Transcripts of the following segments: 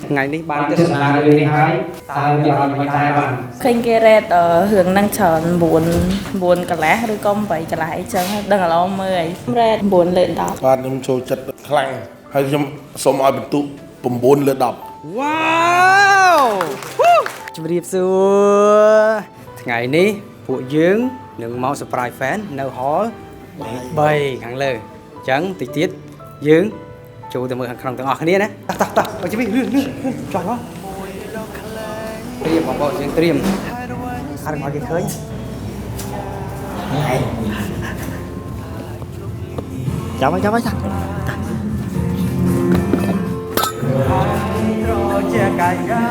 ngày ní ban tết là người hai tao giờ mình tay bằng khinh kia rệt hướng năng chọn buồn cả lá rồi công vậy cả lại chân đừng là lo mười rệt buồn lên đó បាទខ្ញុំចូលចិត្តខ្លាំងហើយខ្ញុំសូមឲ្យបន្ទុក9 លើ 10 wow ជម្រាបសួរថ្ងៃនេះពួកយើងនឹងមក surprise fan នៅ hall 3ខាងលើអញ្ចឹងតិចទៀតយើងចូលទៅមើលខាងក្នុងទាំងអស់គ្នាណាតោះបើជិះលឿនចុះមកត្រៀមបងប្អូនយើងត្រៀមអត់មកគេឃើញចាំចាំចាំជាកាយកា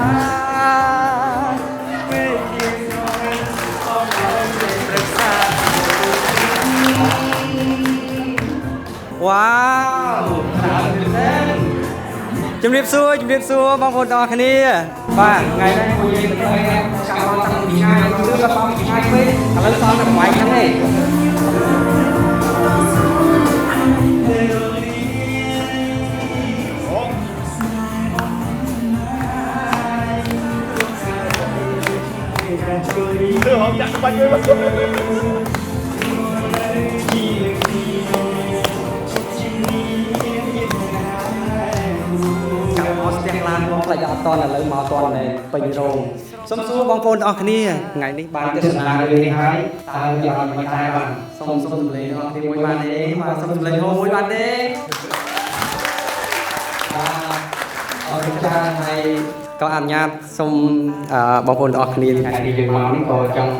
វ៉ាវជំរាបសួរបងប្អូនទាំងអស់គ្នាបាទថ្ងៃនេះពួកយើងទៅចាំមកតាំងពីថ្ងៃគឺក៏បងពីថ្ងៃពេកឥឡូវសល់តែប្រហែលហ្នឹងទេហងចាក់បាច់វិញបងផ្លេចអត់តឥឡូវមកតតែពេញរោងសូមសួរបងប្អូនទាំងអស់គ្នាថ្ងៃនេះបានទស្សនារឿងនេះហើយតើយកអត់មិនតែបានសូមសម្លេងអស់គ្នាមួយបានទេបាទសូមសម្លេងមួយបានទេអរគុណច្រើនហើយក៏អនុញ្ញាតសូមបងប្អូនទាំងអស់គ្នាថ្ងៃនេះយើងមកនេះក៏ចង់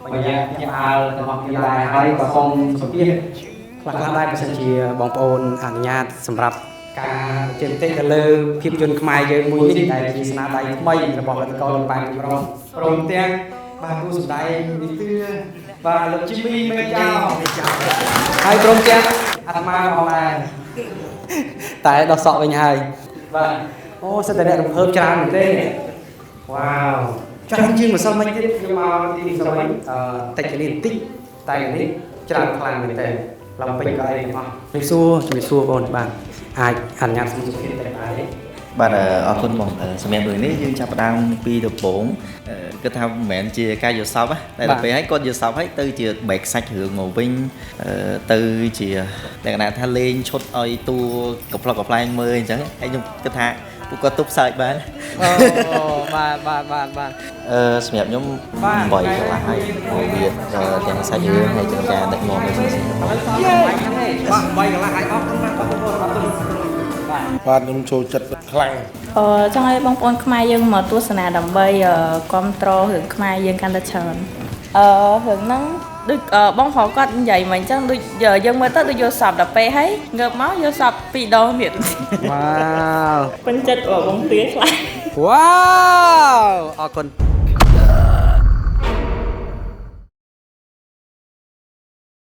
បញ្ជាក់ផ្ញើរបស់គ្នាដែរហើយក៏សូមសម្ភាសខ្លះដែរបើសិនជាបងប្អូនអនុញ្ញាតសម្រាប់ការជិះទៅលើភាពយន្តខ្មែរយើងមួយនេះដែលជាស្នាដៃថ្មីរបស់រដ្ឋកោបានចម្រុះព្រមទាំងបាទគូសម្ដែងនេះទឿបាទលោកជីមីមេចៅហើយព្រមទាំងអាត្មាផងដែរតែដោះសក់វិញហើយបាទអូសិតតែអ្នករំភើបច្រើនមែនទេវ៉ាវច្រើនជាងម្សិលមិញទៀតខ្ញុំមកទីនេះស្មិញតិចនេះបន្តិចតែនេះច្រើនខ្លាំងមែនទេឡើងពេញក៏អីទាំងអស់ជំរាបសួរបងបាទអាចអនុញ្ញាតសុំសុភាពតែបានទេបាទអរគុណបងសម្រាប់រឿងនេះយើងចាប់ផ្ដើមពីដំបូងគិតថាមិនមែនជាការយល់សប្តិតែដល់ពេលហើយគាត់យល់សប្តិហើយទៅជាបែកសាច់រឿងមកវិញទៅជាលក្ខណៈថាលេងឈុតឲ្យតួកំប្លុកកំប្លែងមើលអញ្ចឹងហើយខ្ញុំគិតថាពួកគាត់ទប់សើចបានអូបាទសម្រាប់ខ្ញុំ8កន្លះហើយវាទាំងសាច់រឿងហើយទាំងការដឹកនាំនេះបាទ8កន្លះហើយអរគុណបងប្អូនអរគុណបាទខ្ញុំចូលចិត្តខ្លាំងចង់ឲ្យបងប្អូនខ្មែរយើងមកទស្សនាដើម្បីគ្រប់គ្រងរឿងខ្មែរយើងកាន់តែច្រើនរឿងហ្នឹងដូចបងប្រុសគាត់និយាយមកអញ្ចឹងដូចយើងមើលទៅដូចយកសពដល់ពេលហើយងើបមកយកសព2ដងទៀតវ៉ាវពេញចិត្តបងទាខ្លាំងវ៉ាវអរគុណ